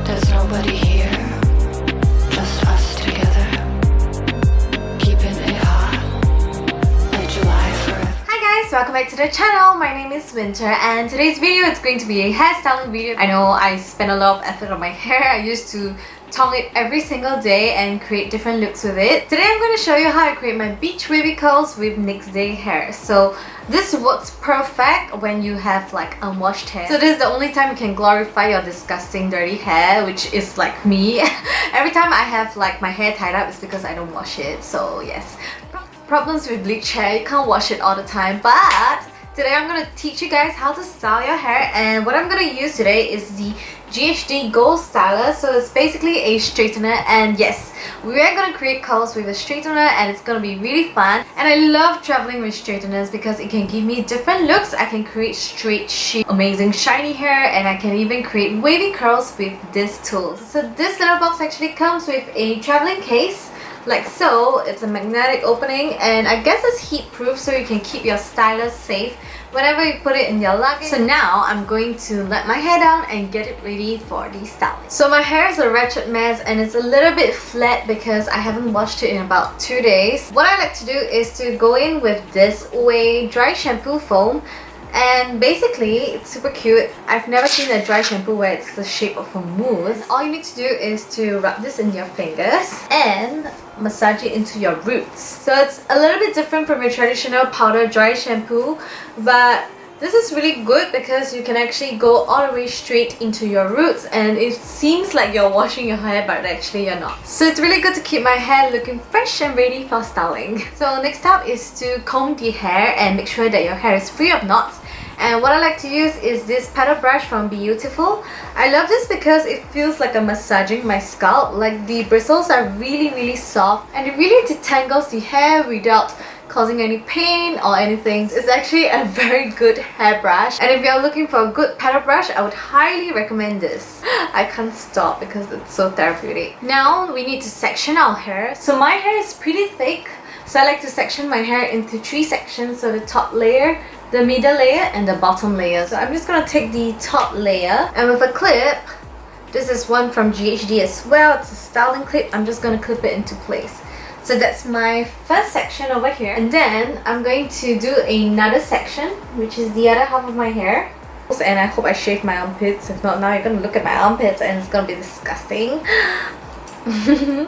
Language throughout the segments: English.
There's nobody here, just us together, keeping it hot like July forever. Hi guys, welcome back to the channel. My name is Winter and today's video is going to be a hairstyling video. I know I spend a lot of effort on my hair. I used to tong it every single day and create different looks with it. Today I'm going to show you how I create my beach wavy curls with next day hair. So this works perfect when you have like unwashed hair. So this is the only time you can glorify your disgusting dirty hair, which is like me. Every time I have like my hair tied up, it's because I don't wash it. So yes, problems with bleach hair, you can't wash it all the time. But today I'm going to teach you guys how to style your hair, and what I'm going to use today is the GHD Gold Styler. So it's basically a straightener, and yes, we are going to create curls with a straightener and it's going to be really fun. And I love traveling with straighteners because it can give me different looks. I can create straight, chic, amazing shiny hair, and I can even create wavy curls with this tool. So this little box actually comes with a traveling case like so. It's a magnetic opening, and I guess it's heat proof so you can keep your stylus safe whenever you put it in your luggage. So now I'm going to let my hair down and get it ready for the styling. So my hair is a wretched mess and it's a little bit flat because I haven't washed it in about 2 days. What I like to do is to go in with this Ouai dry shampoo foam. And basically, it's super cute. I've never seen a dry shampoo where it's the shape of a mousse. All you need to do is to rub this in your fingers and massage it into your roots. So it's a little bit different from your traditional powder dry shampoo, but this is really good because you can actually go all the way straight into your roots, and it seems like you're washing your hair, but actually you're not. So it's really good to keep my hair looking fresh and ready for styling. So next up is to comb the hair and make sure that your hair is free of knots. And what I like to use is this paddle brush from Beautiful. I love this because it feels like I'm massaging my scalp. Like the bristles are really soft and it really detangles the hair without causing any pain or anything. It's actually a very good hairbrush, and if you're looking for a good paddle brush, I would highly recommend this. I can't stop because it's so therapeutic. Now we need to section our hair. So my hair is pretty thick, so I like to section my hair into 3 sections. So the top layer, the middle layer, and the bottom layer. So I'm just gonna take the top layer, and with a clip, this is one from GHD as well, it's a styling clip, I'm just gonna clip it into place. So that's my first section over here, and then I'm going to do another section, which is the other half of my hair. And I hope I shave my armpits. If not, now you're gonna look at my armpits and it's gonna be disgusting.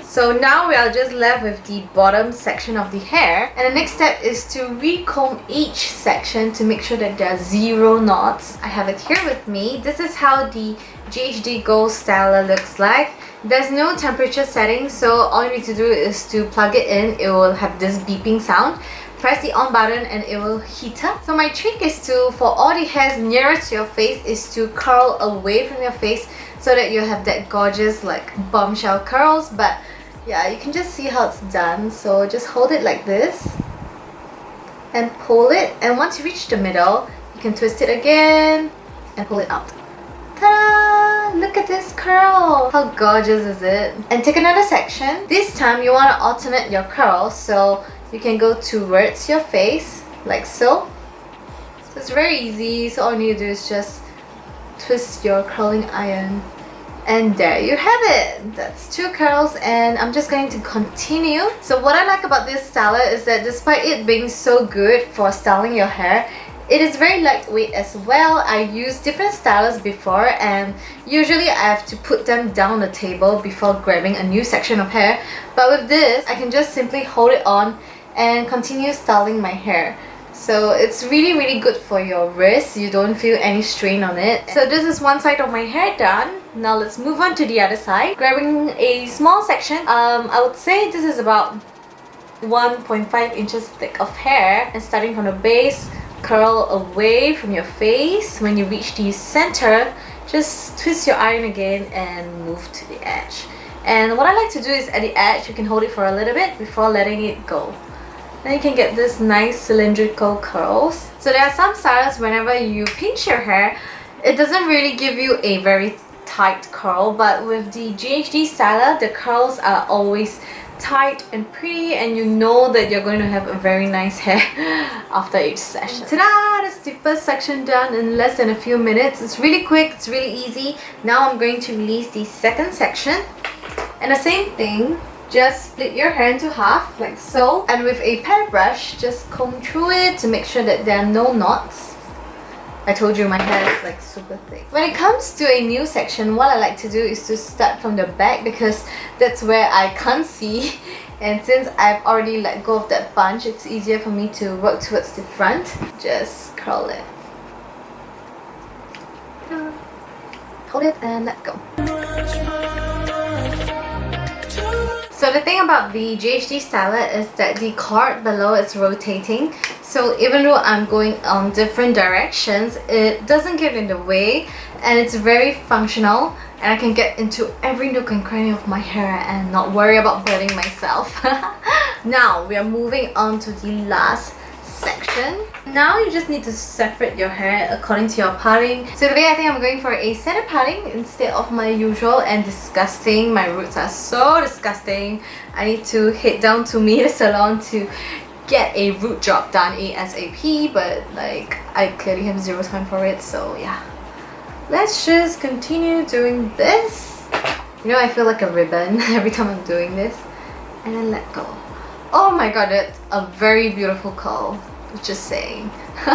So now we are just left with the bottom section of the hair, and the next step is to recomb each section to make sure that there are 0 knots. I have it here with me. This is how the GHD Gold Styler looks like. There's no temperature setting, so all you need to do is to plug it in. It will have this beeping sound. Press the on button and it will heat up. So my trick is to, for all the hairs nearest to your face, is to curl away from your face so that you have that gorgeous like bombshell curls. But yeah, you can just see how it's done. So just hold it like this and pull it, and once you reach the middle, you can twist it again and pull it out. Ta-da! Look at this curl! How gorgeous is it? And take another section. This time you want to alternate your curls, so you can go towards your face like so. So it's very easy. So all you need to do is just twist your curling iron, and there you have it. That's 2 curls, and I'm just going to continue. So what I like about this styler is that despite it being so good for styling your hair, it is very lightweight as well. I used different stylers before, and usually I have to put them down the table before grabbing a new section of hair. But with this, I can just simply hold it on and continue styling my hair. So it's really good for your wrist. You don't feel any strain on it. So this is one side of my hair done. Now let's move on to the other side. Grabbing a small section, I would say this is about 1.5 inches thick of hair, and starting from the base, curl away from your face. When you reach the center, just twist your iron again and move to the edge. And what I like to do is at the edge, you can hold it for a little bit before letting it go. Then you can get this nice cylindrical curls. So there are some styles, whenever you pinch your hair, it doesn't really give you a very tight curl, but with the GHD styler, the curls are always tight and pretty, and you know that you're going to have a very nice hair after each session. Ta-da! That's the first section done in less than a few minutes. It's really quick, it's really easy. Now I'm going to release the second section. And the same thing, just split your hair into half like so, and with a pad brush just comb through it to make sure that there are no knots. I told you my hair is like super thick. When it comes to a new section, what I like to do is to start from the back because that's where I can't see, and since I've already let go of that bunch, it's easier for me to work towards the front. Just curl it, hold it and let go. So the thing about the GHD styler is that the cord below is rotating, so even though I'm going on different directions, it doesn't get in the way, and it's very functional, and I can get into every nook and cranny of my hair and not worry about burning myself. Now we are moving on to the last section. Now you just need to separate your hair according to your parting. So today I think I'm going for a center parting instead of my usual and disgusting. My roots are so disgusting. I need to head down to the salon to get a root job done ASAP, but like I clearly have zero time for it, so yeah. Let's just continue doing this. You know, I feel like a ribbon every time I'm doing this. And then let go. Oh my god, that's a very beautiful curl. Just saying.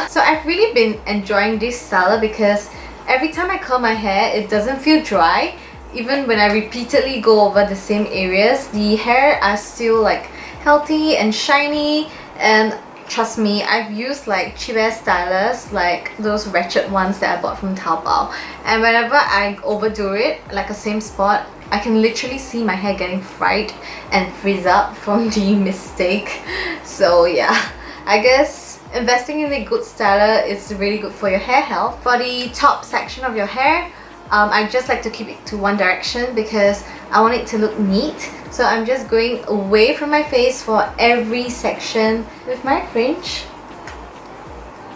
So I've really been enjoying this styler because every time I curl my hair, it doesn't feel dry. Even when I repeatedly go over the same areas, the hair are still like healthy and shiny. And trust me, I've used like cheap ass stylers, like those wretched ones that I bought from Taobao, and whenever I overdo it, like a same spot, I can literally see my hair getting fried and frizz up from the mistake. So yeah, I guess investing in a good styler is really good for your hair health. For the top section of your hair, I just like to keep it to one direction because I want it to look neat. So I'm just going away from my face for every section. With my fringe,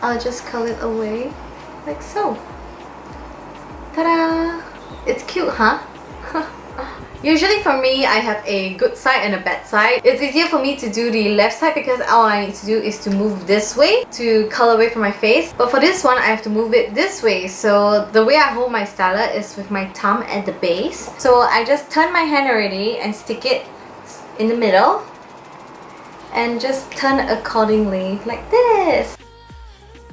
I'll just curl it away like so. Ta-da! It's cute, huh? Usually for me, I have a good side and a bad side. It's easier for me to do the left side because all I need to do is to move this way to curl away from my face. But for this one, I have to move it this way. So the way I hold my styler is with my thumb at the base. So I just turn my hand already and stick it in the middle and just turn accordingly like this.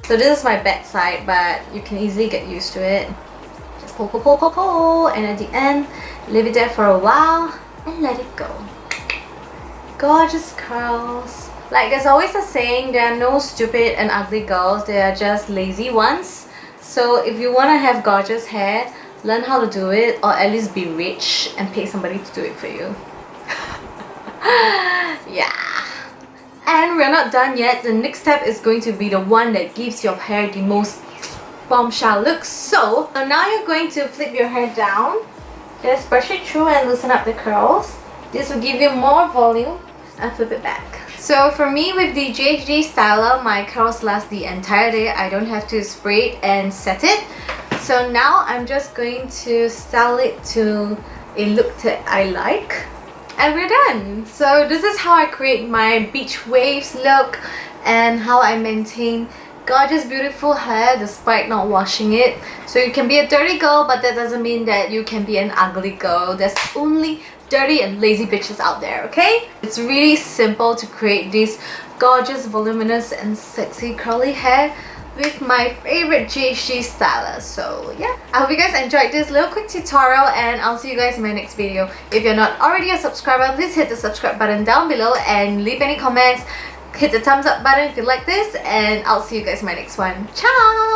So this is my bad side, but you can easily get used to it. Just pull, pull, pull, pull, pull, and at the end, leave it there for a while and let it go. Gorgeous curls. Like there's always a saying, there are no stupid and ugly girls, there are just lazy ones. So if you want to have gorgeous hair, learn how to do it, or at least be rich and pay somebody to do it for you. Yeah. And we're not done yet. The next step is going to be the one that gives your hair the most bombshell look. So now you're going to flip your hair down. Just brush it through and loosen up the curls. This will give you more volume, and flip it back. So for me, with the GHD styler, my curls last the entire day. I don't have to spray it and set it. So now I'm just going to style it to a look that I like. And we're done. So this is how I create my beach waves look and how I maintain gorgeous beautiful hair despite not washing it. So you can be a dirty girl, but that doesn't mean that you can be an ugly girl. There's only dirty and lazy bitches out there, okay? It's really simple to create this gorgeous, voluminous and sexy curly hair with my favorite GHD styler. So yeah, I hope you guys enjoyed this little quick tutorial, and I'll see you guys in my next video. If you're not already a subscriber, please hit the subscribe button down below and leave any comments. Hit the thumbs up button if you like this, and I'll see you guys in my next one. Ciao!